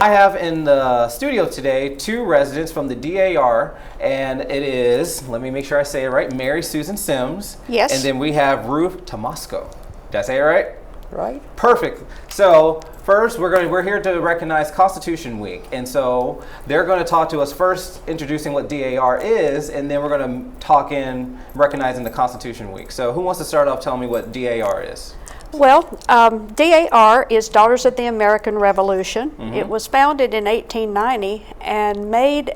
I have in the studio today 2 residents from the DAR, and it is, let me make sure I say it right, Meri Susan Sims. Yes. And then we have Ruth Tomasko. Did I say it right? Right. Perfect. So first, we're here to recognize Constitution Week, and so they're going to talk to us first, introducing what DAR is, and then we're going to talk in recognizing the Constitution Week. So who wants to start off telling me what DAR is? Well, DAR is Daughters of the American Revolution. Mm-hmm. It was founded in 1890 and made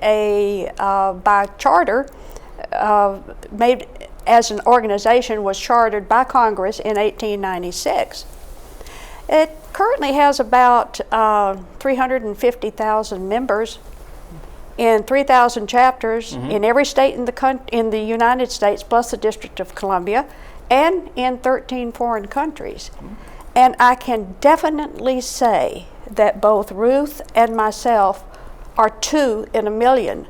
by charter, made as an organization, was chartered by Congress in 1896. It currently has about 350,000 members in 3,000 chapters in every state in the United States, plus the District of Columbia, and in 13 foreign countries. And I can definitely say that both Ruth and myself are 2 in a million,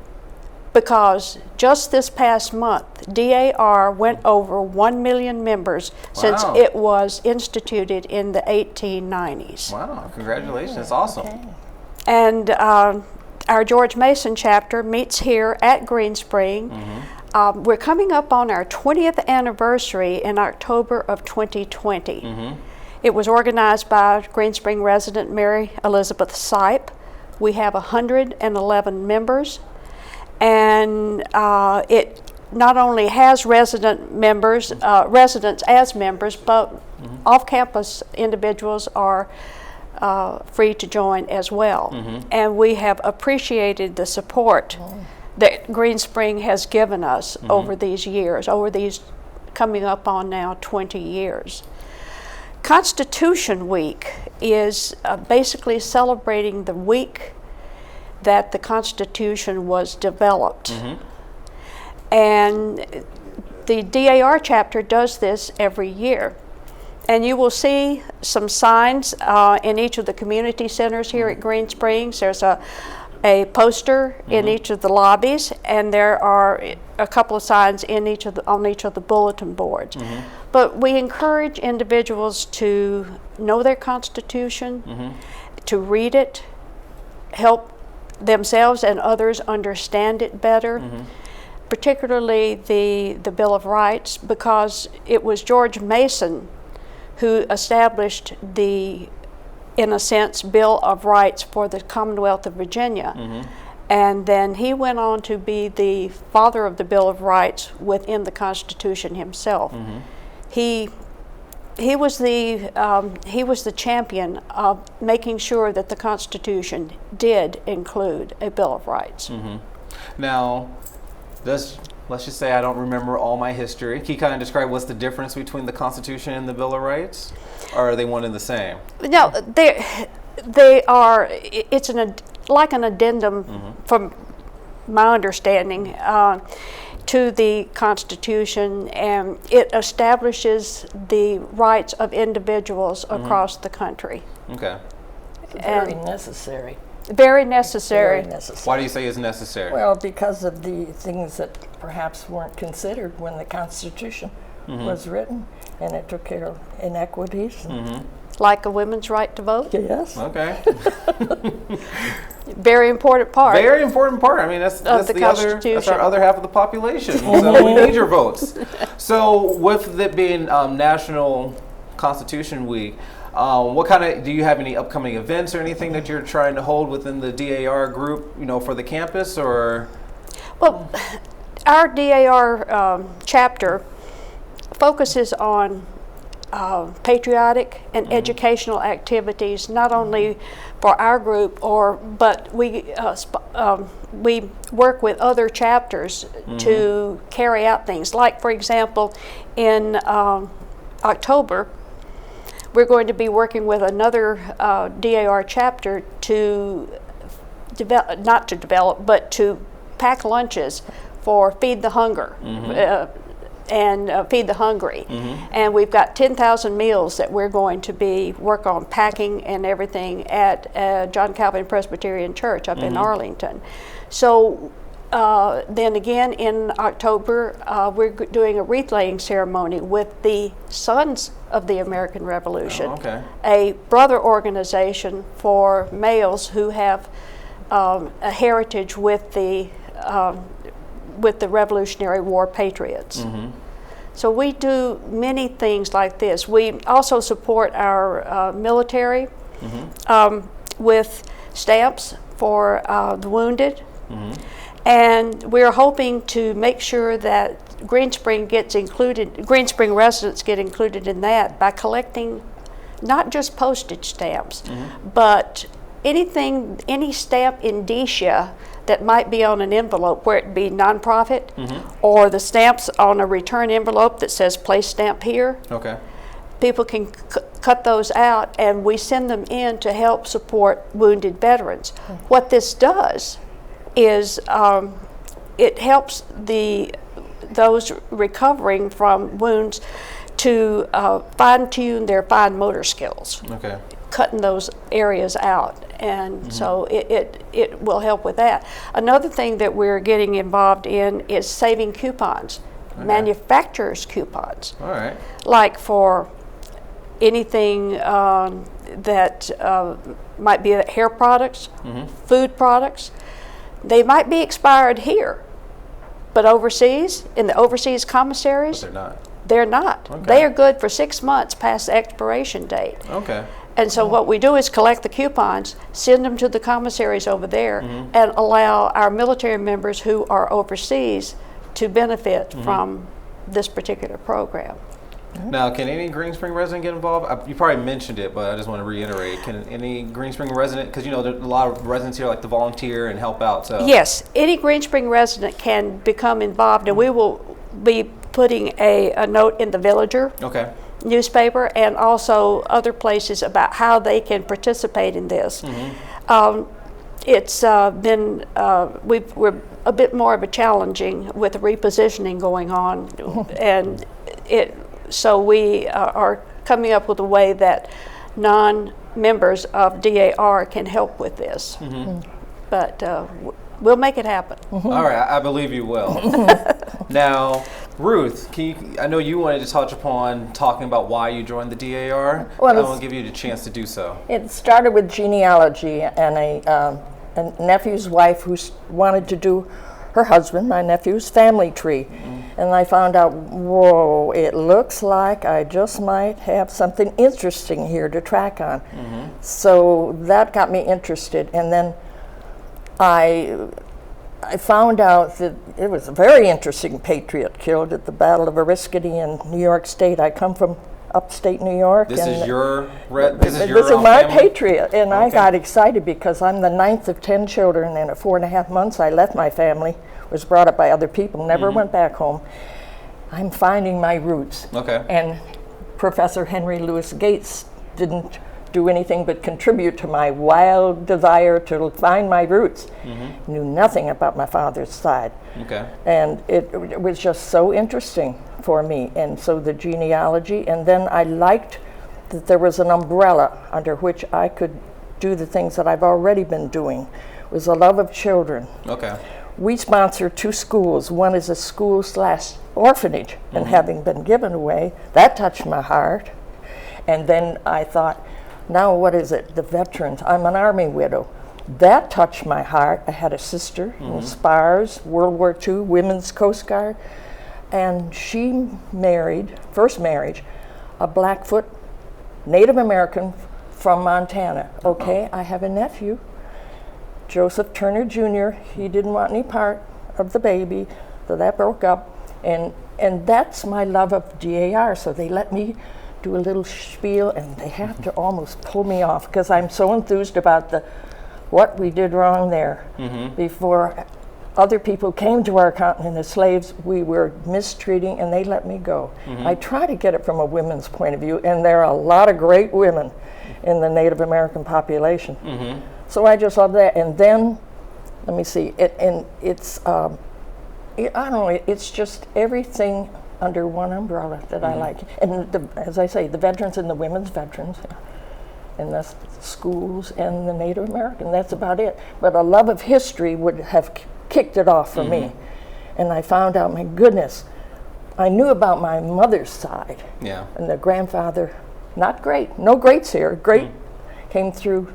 because just this past month, DAR went over 1 million members since it was instituted in the 1890s. Wow, congratulations, that's awesome. Okay. And our George Mason chapter meets here at Green Spring. We're coming up on our 20th anniversary in October of 2020. It was organized by Green Spring resident Meri Elizabeth Sipe. We have 111 members, and it not only has residents as members, but off-campus individuals are free to join as well. And we have appreciated the support that Green Spring has given us over these years, coming up on now 20 years. Constitution Week is basically celebrating the week that the Constitution was developed. And the DAR chapter does this every year. And you will see some signs in each of the community centers here at Green Springs. There's a poster in each of the lobbies, and there are a couple of signs on each of the bulletin boards. But we encourage individuals to know their Constitution, to read it, help themselves and others understand it better, particularly the Bill of Rights, because it was George Mason who established the, in a sense, Bill of Rights for the Commonwealth of Virginia. And then he went on to be the father of the Bill of Rights within the Constitution himself. He was the champion of making sure that the Constitution did include a Bill of Rights. Now, let's just say I don't remember all my history. Can you kind of describe what's the difference between the Constitution and the Bill of Rights? Or are they one and the same? No, they are. It's like an addendum, from my understanding, to the Constitution, and it establishes the rights of individuals across the country. Okay. Very necessary. Very necessary. Very necessary. Why do you say it's necessary? Well, because of the things that perhaps weren't considered when the Constitution was written, and it took care of inequities. Like a women's right to vote. Yes. Okay. Very important part. Very important part. I mean, that's our other half of the population. So we need your votes. So with it being National Constitution Week, do you have any upcoming events or anything that you're trying to hold within the DAR group, for the campus, or? Well, our DAR chapter focuses on patriotic and educational activities, not only for our group, but we work with other chapters to carry out things. Like, for example, in October, we're going to be working with another DAR chapter to pack lunches for Feed the Hunger. And Feed the Hungry. And we've got 10,000 meals that we're going to work on packing and everything at John Calvin Presbyterian Church up in Arlington. So then again in October, we're doing a wreath laying ceremony with the Sons of the American Revolution, a brother organization for males who have a heritage with the Revolutionary War patriots. So we do many things like this. We also support our military with stamps for the wounded. And we're hoping to make sure that Green Spring residents get included in that by collecting not just postage stamps, but any stamp indicia that might be on an envelope, where it be nonprofit, or the stamps on a return envelope that says place stamp here. People can cut those out, and we send them in to help support wounded veterans. What this does is it helps those recovering from wounds to fine-tune their fine motor skills, cutting those areas out. And so it will help with that. Another thing that we're getting involved in is saving coupons, manufacturers' coupons. Like for anything that might be hair products, food products. They might be expired here, but overseas, in the overseas commissaries, they're not. They are good for 6 months past the expiration date. And so what we do is collect the coupons, send them to the commissaries over there, and allow our military members who are overseas to benefit from this particular program. Now, can any Green Spring resident get involved? You probably mentioned it, but I just want to reiterate. Can any Green Spring resident, because there's a lot of residents here like to volunteer and help out. So yes, any Green Spring resident can become involved, and we will be putting a note in the Villager newspaper and also other places about how they can participate in this. It's been, we're a bit more of a challenging with the repositioning going on, and so we are coming up with a way that non-members of DAR can help with this. But we'll make it happen. All right, I believe you will. Now, Ruth, I know you wanted to touch upon talking about why you joined the DAR. Well, I want to give you the chance to do so. It started with genealogy and a nephew's wife who wanted to do her husband, my nephew's family tree. And I found out, whoa, it looks like I just might have something interesting here to track on. So that got me interested. And then I found out that it was a very interesting patriot killed at the Battle of Oriskany in New York State. I come from upstate New York. This is my patriot. And I got excited because I'm the 9th of 10 children, and at 4.5 months I left my family, was brought up by other people, never went back home. I'm finding my roots. And Professor Henry Louis Gates didn't do anything but contribute to my wild desire to find my roots. Knew nothing about my father's side. And it was just so interesting for me. And so the genealogy, and then I liked that there was an umbrella under which I could do the things that I've already been doing. It was a love of children. We sponsor 2 schools. One is a school/orphanage, and having been given away, that touched my heart. And then I thought, now what is it? The veterans. I'm an Army widow. That touched my heart. I had a sister in SPARS, World War II, Women's Coast Guard, and she married, first marriage, a Blackfoot Native American from Montana. I have a nephew, Joseph Turner Jr. He didn't want any part of the baby, so that broke up. And that's my love of DAR, so they let me do a little spiel, and they have to almost pull me off because I'm so enthused about what we did wrong there. Before other people came to our continent as slaves, we were mistreating, and they let me go. I try to get it from a women's point of view, and there are a lot of great women in the Native American population. So I just love that. And then, let me see, it's I don't know, it's just everything under one umbrella that I like. And as I say, the veterans and the women's veterans, and the schools and the Native American, that's about it. But a love of history would have kicked it off for me. And I found out, my goodness, I knew about my mother's side. Yeah. And the grandfather, not great, no greats here, great came through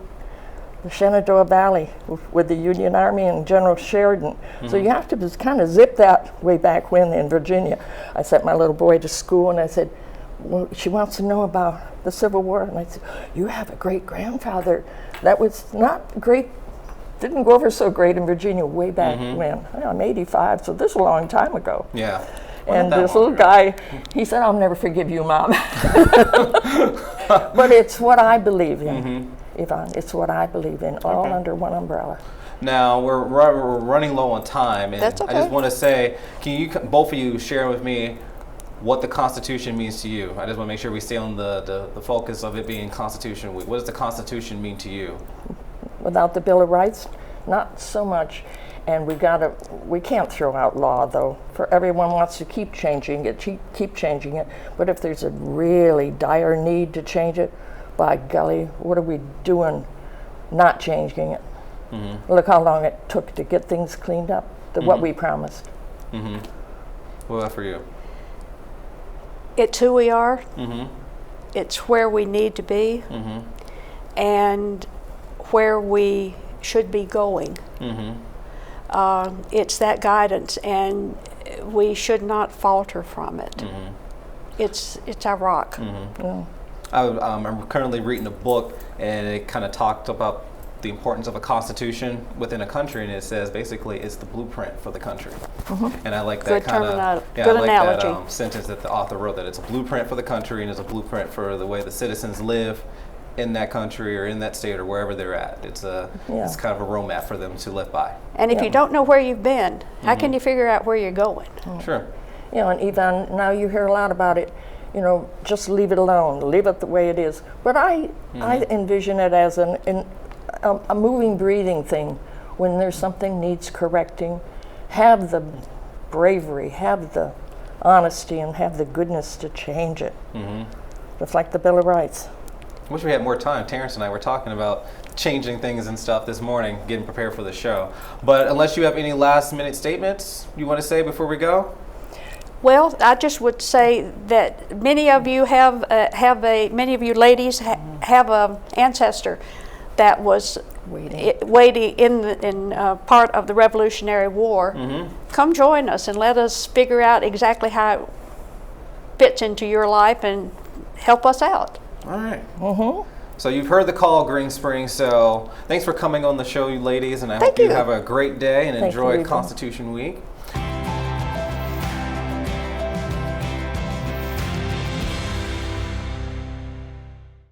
the Shenandoah Valley with the Union Army and General Sheridan. So you have to just kind of zip that way back when in Virginia. I sent my little boy to school and I said, well, she wants to know about the Civil War. And I said, you have a great grandfather. That was not great, didn't go over so great in Virginia way back when. I'm 85, so this is a long time ago. Yeah. And this little guy, he said, I'll never forgive you, Mom. But it's what I believe in, Avan. It's what I believe in, all under one umbrella. Now, we're running low on time. And That's okay. I just want to say, can you, both of you, share with me what the Constitution means to you? I just want to make sure we stay on the focus of it being Constitution Week. What does the Constitution mean to you? Without the Bill of Rights, not so much. And we can't throw out law, though. For everyone wants to keep changing it, keep changing it. But if there's a really dire need to change it, by golly, what are we doing not changing it? Look how long it took to get things cleaned up, what we promised. What about for you? It's who we are. It's where we need to be. And where we should be going. It's that guidance, and we should not falter from it. It's our rock. I'm currently reading a book, and it kind of talked about the importance of a constitution within a country, and it says basically it's the blueprint for the country. And I like that kind of good analogy. That sentence that the author wrote, that it's a blueprint for the country and it's a blueprint for the way the citizens live in that country or in that state or wherever they're at. It's kind of a roadmap for them to live by. And if you don't know where you've been, how can you figure out where you're going? Sure. You know, and Avan, now you hear a lot about it, you know, just leave it alone, leave it the way it is. But I envision it as a moving, breathing thing. When there's something needs correcting, have the bravery, have the honesty, and have the goodness to change it. Just like the Bill of Rights. I wish we had more time. Terrence and I were talking about changing things and stuff this morning, getting prepared for the show. But unless you have any last minute statements you want to say before we go? Well, I just would say that many of you many of you ladies have an ancestor that was waiting in part of the Revolutionary War. Come join us and let us figure out exactly how it fits into your life and help us out. All right. So you've heard the call, Green Springs. So thanks for coming on the show, you ladies, and I hope you have a great day and enjoy Constitution Week.